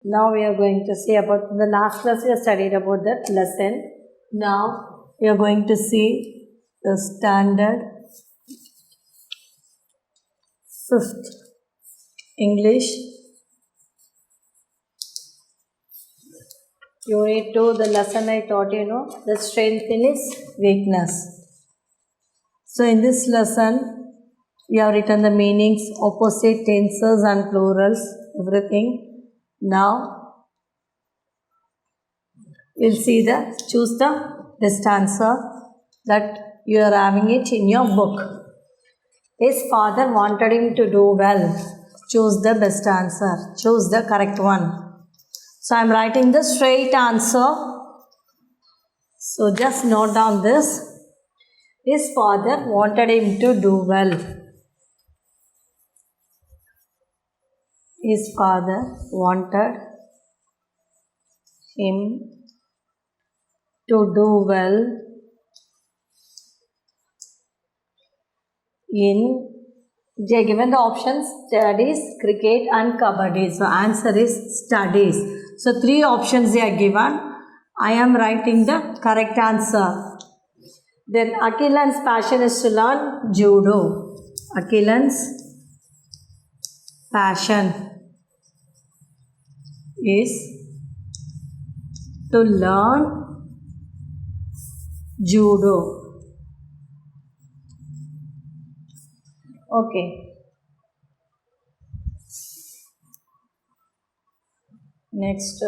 Now we are going to see about the last class we studied about that lesson. Now we are going to see the standard 5th English Unit 2. The lesson I taught the strength in is weakness. So in this lesson we have written the meanings, opposite tenses and plurals, everything. Now we'll see choose the best answer that you are having it in your book. His father wanted him to do well. Choose the best answer. Choose the correct one. So I am writing the straight answer. So just note down this. His father wanted him to do well. His father wanted him to do well in, they are given the options studies, cricket and kabaddi. So answer is studies. So 3 options they are given. I am writing the correct answer. Then Akilan's passion is to learn judo. Akilan's passion is to learn judo. Okay. Next,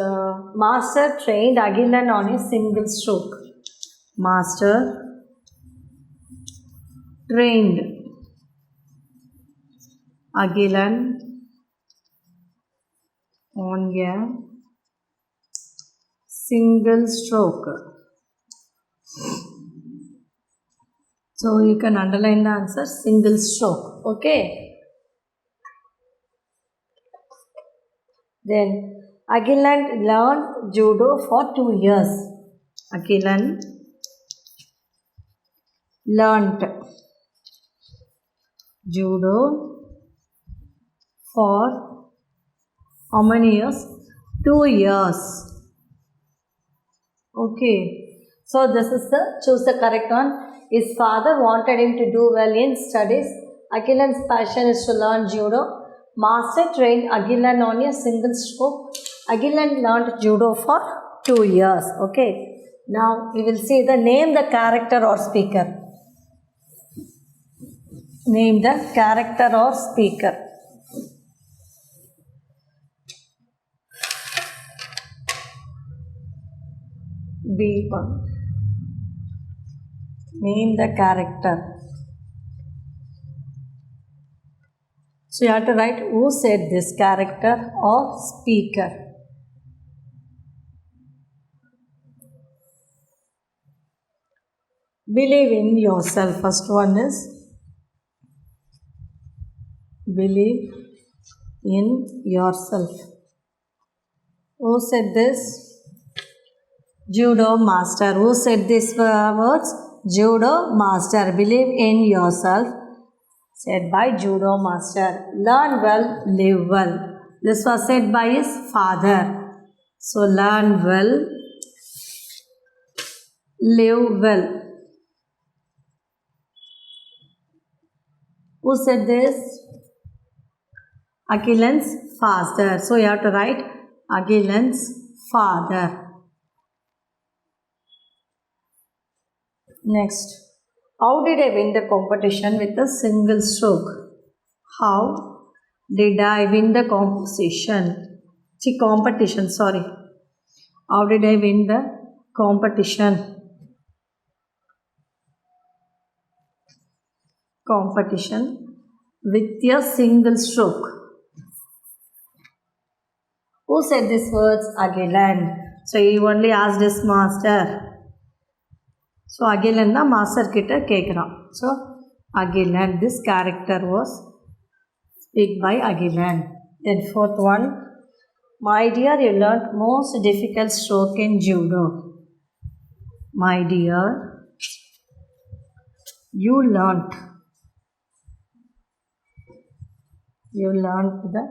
Master trained Agilan on a single stroke. Master trained Agilan on a single stroke. So you can underline the answer single stroke. Okay. Then Agilan learned judo for 2 years. Agilan learned judo for how many years? 2 years. Okay. So this is choose the correct one. His father wanted him to do well in studies. Agilan's passion is to learn judo. Master trained Agilan on a single stroke. Agilan learned judo for 2 years. Okay. Now we will see the name the character or speaker. Name the character or speaker. B1. Name the character. So you have to write who said this, character or speaker. Believe in yourself. First one is believe in yourself. Who said this? Judo master. Who said these words? Judo master. Believe in yourself. Said by judo master. Learn well, live well. This was said by his father. So learn well, live well. Who said this? Agilan's father. So you have to write Agilan's father. Next. How did I win the competition with a single stroke? How did I win the competition? How did I win the competition? With a single stroke. Who said these words? Agilan. So he only asked his master. So Agilan the master kitta kekran. So Agilan, this character was speak by Agilan. Then 4th one. My dear, you learnt most difficult stroke in judo. My dear, you learnt the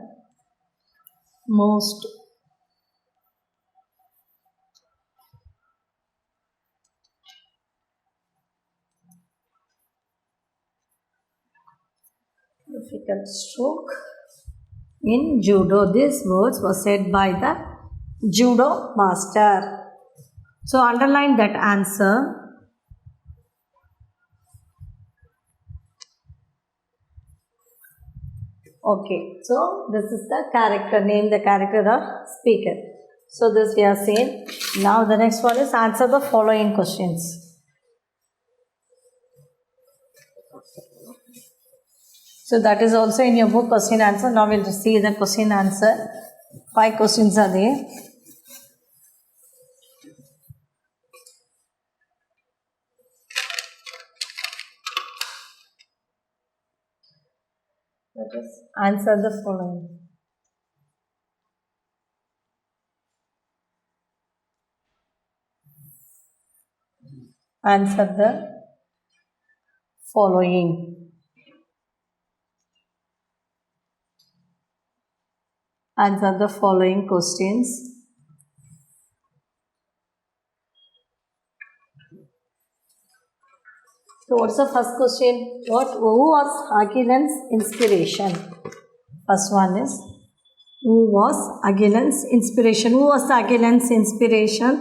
most difficult stroke in judo. These words were said by the judo master. So underline that answer. Okay, so this is the character, name the character or speaker. So this we are saying. Now the next one is answer the following questions. So that is also in your book, question answer. Now we'll just see the question answer. 5 questions are there. Let us answer the following. Answer the following. Answer the following questions. So what's the first question? Who was Achilles' inspiration? First one is, who was Achilles' inspiration? Who was the Achilles' inspiration?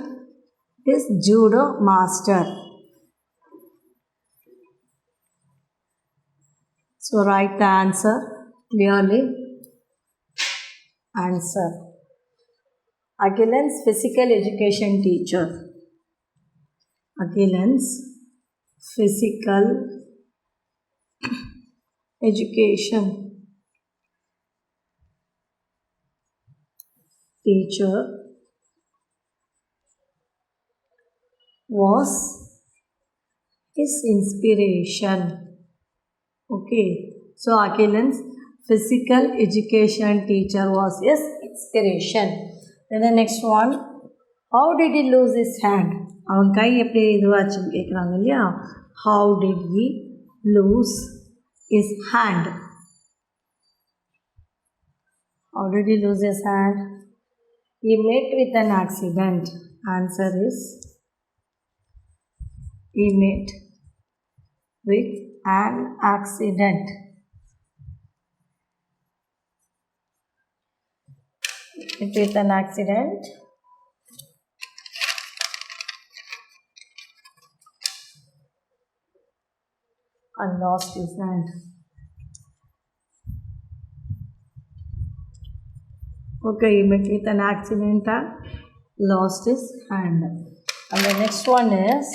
This judo master. So write the answer clearly. Answer. Achilles' physical education teacher. Achilles' physical education teacher was his inspiration. Okay, so Achilles' physical education teacher was his inspiration. Then the next one, how did he lose his hand? அவன் கை எப்படி இதுவாச்சுன்னு கேட்குறாங்க இல்லையா? How did he lose his hand? How did he lose his hand? He met with an accident. Answer is, he met with an accident. Met with an accident. And lost his hand. Okay, he met with an accident and lost his hand. And the next one is,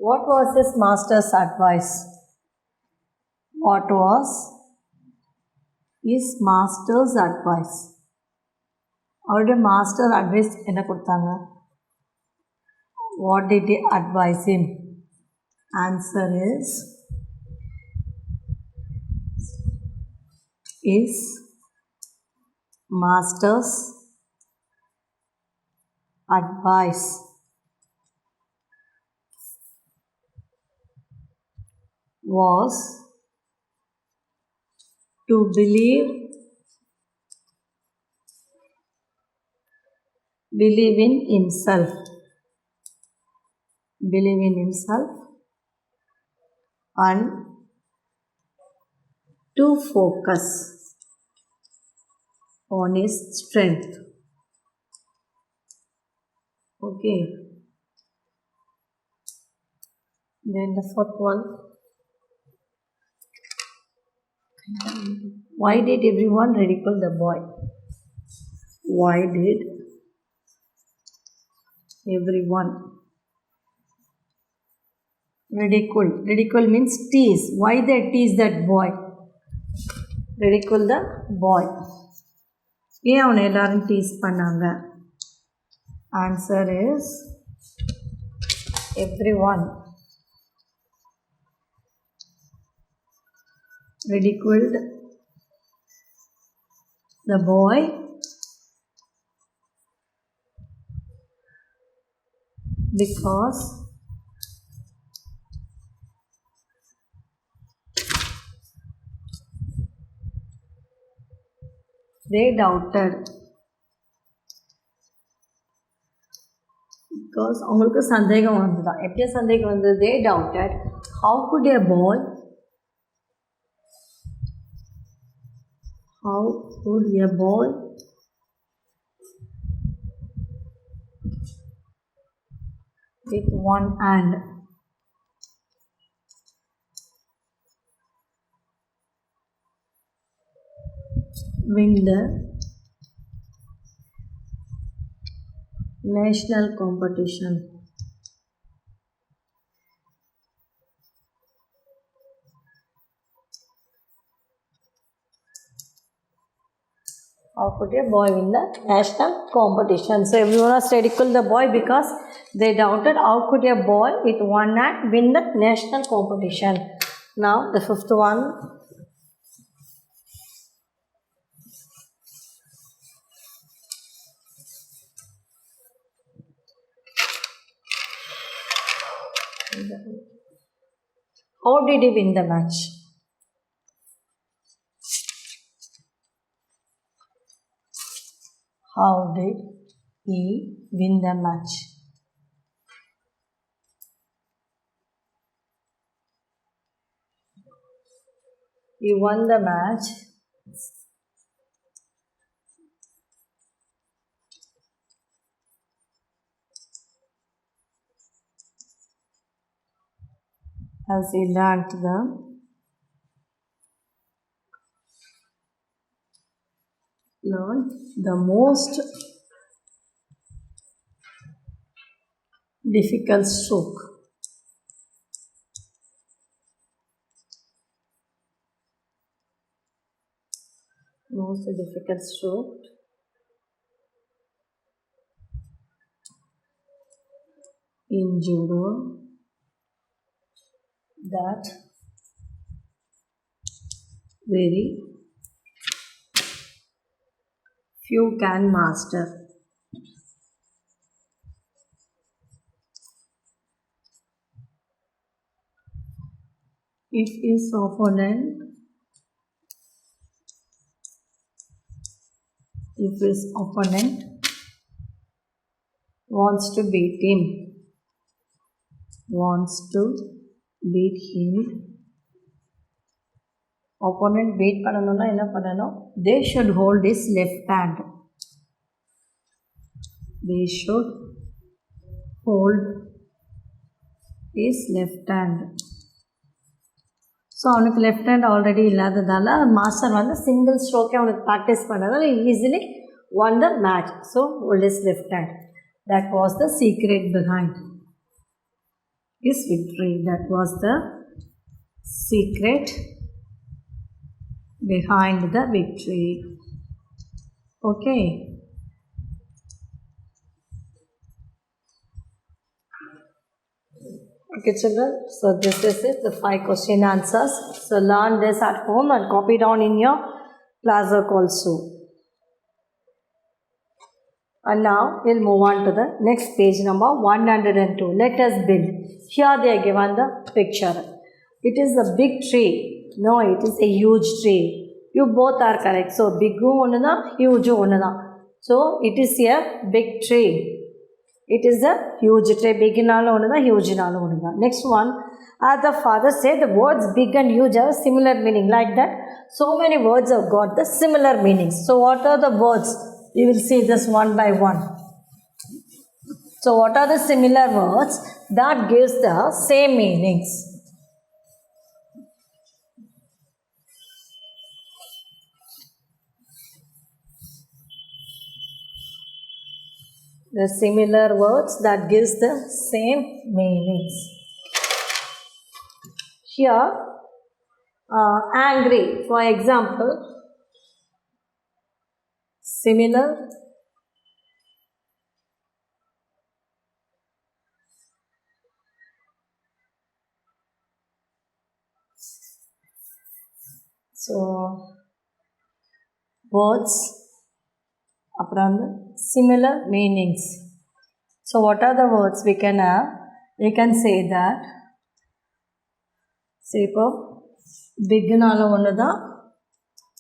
what was his master's advice? What was his master's advice? அவருடைய master advice என்ன கொடுத்தாங்க? What did he advise him? Answer is, his master's advice was to believe in himself. Believe in himself and to focus on his strength. Okay. Then the fourth one. Why did everyone ridicule the boy? Why did everyone ridicule? Ridicule means tease. Why they tease that boy? Ridicule the boy. ஏன் அவனை எல்லாரும் tease பண்ணாங்க? Answer is, everyone ridiculed the boy because they doubted. Because அவங்களுக்கு சந்தேகம் வந்துதான். எப்படி சந்தேகம் வந்தது? They doubted how could a boy How would a boy with one hand win the national competition? How could a boy win the national competition? So everyone was ridiculed the boy because they doubted how could a boy with one hand win the national competition. Now the fifth one. How did he win the match? How did he win the match? He won the match as he learned the most difficult stroke. Most difficult stroke in judo that very few can master. If his opponent wants to beat him, opponent beat பண்ணனும்னா என்ன பண்ணனும்? They should hold his left hand. They should hold his left hand. So அவனுக்கு left hand already இல்லாததால் master வந்து single ஸ்ட்ரோக்கே அவனுக்கு practice பண்ணதால் easily won the match. So hold his left hand. That was the secret behind his victory. That was the secret behind the victory. Okay. Okay children, so this is it, the 5 question answers. So learn this at home and copy down in your classwork also. And now we'll move on to the next page number 102. Let us build. Here they are given the picture. It is a big tree. No, it is a huge tree. You both are correct. So big one na, huge one na. So it is a big tree. It is a huge tree. Big nalu one na, huge nalu one na. Next one. As the father said, the words big and huge have similar meaning. Like that, so many words have got the similar meanings. So what are the words? We will see this one by one. So what are the similar words that gives the same meanings? The similar words that gives the same meanings. Here, angry, for example, similar so words upon similar meanings. So what are the words we can have? We can say that say for big nalu one da,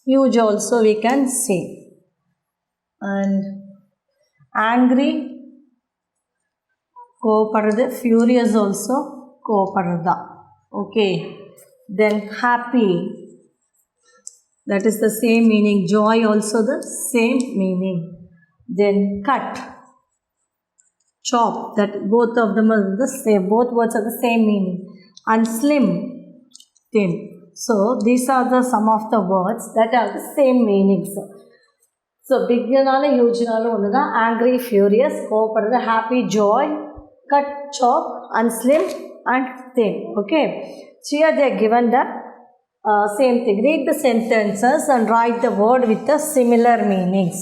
huge also we can say. And angry koparadhu, furious also koparadha. Okay. Then happy, that is the same meaning. Joy also the same meaning. Then cut, chop, that both of them are the same, both words are the same meaning. And slim, thin. So these are the some of the words that have the same meanings. So big nala huge nala onnuda, angry, furious, kovapadradhu, happy, joy, cut, chop, and slim and thin. Okay, so here they are given the same thing. Read the sentences and write the word with the similar meanings.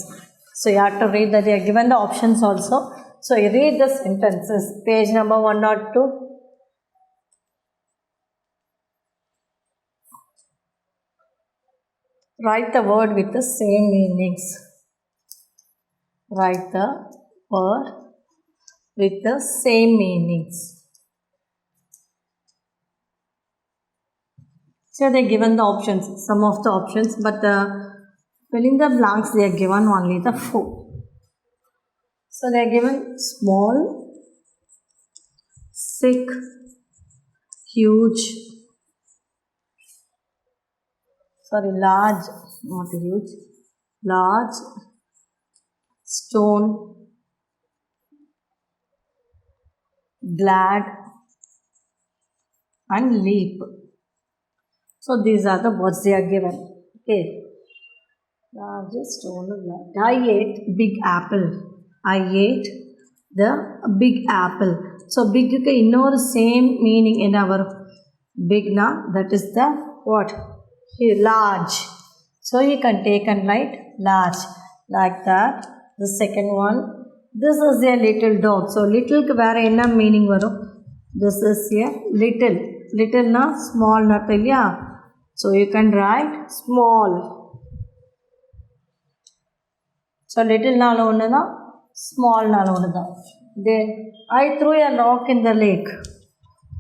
So you have to read that. They are given the options also. So you read the sentences. Page number 102. Write the word with the same meanings. Write the word with the same meanings. So they are given the options, some of the options, but fill in the blanks they are given only the 4. So they are given small, sick, huge, large, not huge, large, stone, glad, and leap. So these are the words they are given. Okay. Largest stone, glad. I ate big apple. I ate the big apple. So big ku innor same meaning in our big na, that is the what? Large. So you can take and write large like that. The second one, this is a little dog. So little ku vera enna meaning varum? This is a little. Little na small na teliya. So you can write small. So little nala onnada, small nala onnada. Then I threw a rock in the lake.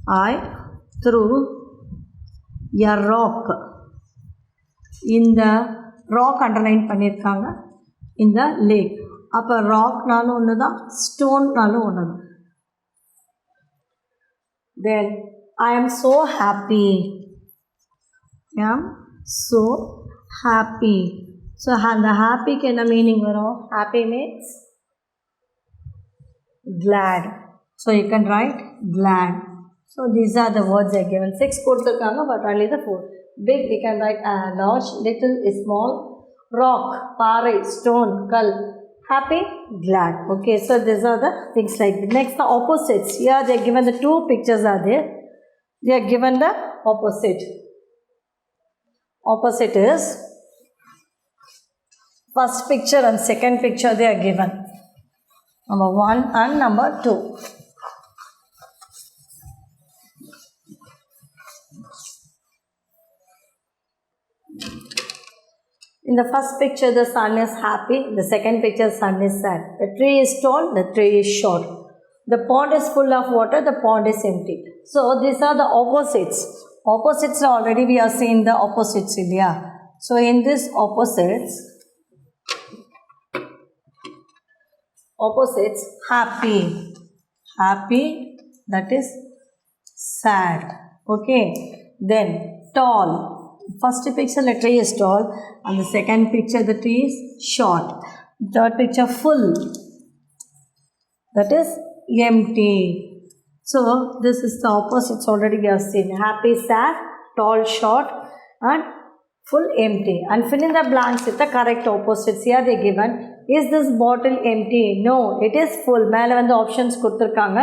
I threw a rock. In the rock underline பண்ணிருக்காங்க. In the lake. அப்போ rock நாலும் ஒன்றுதான், stone நாலும் ஒன்றுதான். Then I am so happy. I am so happy. So the happy க்கு என்ன meaning வரும்? Happy means glad. So you can write glad. So these are the words I given. 6 கொடுத்துருக்காங்க, but only the 4. Big we can write large, little is small, rock, பாறை, stone, kal, happy, glad. Okay, so these are the things like that. Next the opposites. Here they are given the 2 pictures are there. They are given the opposite. Opposite is first picture and second picture they are given. Number 1 and number 2. In the first picture, the sun is happy. The second picture, sun is sad. The tree is tall, the tree is short. The pond is full of water, the pond is empty. So, these are the opposites. Opposites already we are seeing the opposites in here. So, in this opposites, happy. Happy, that is sad. Okay. Then, tall. First picture the tree is tall and the second picture the tree is short. Third picture full, that is empty. So this is the opposites already we have seen. Happy, sad, tall, short, and full, empty. And fill in the blanks with the correct opposites. Here they given. Is this bottle empty? No, it is full. மேலே வந்து options கொடுத்துருக்காங்க.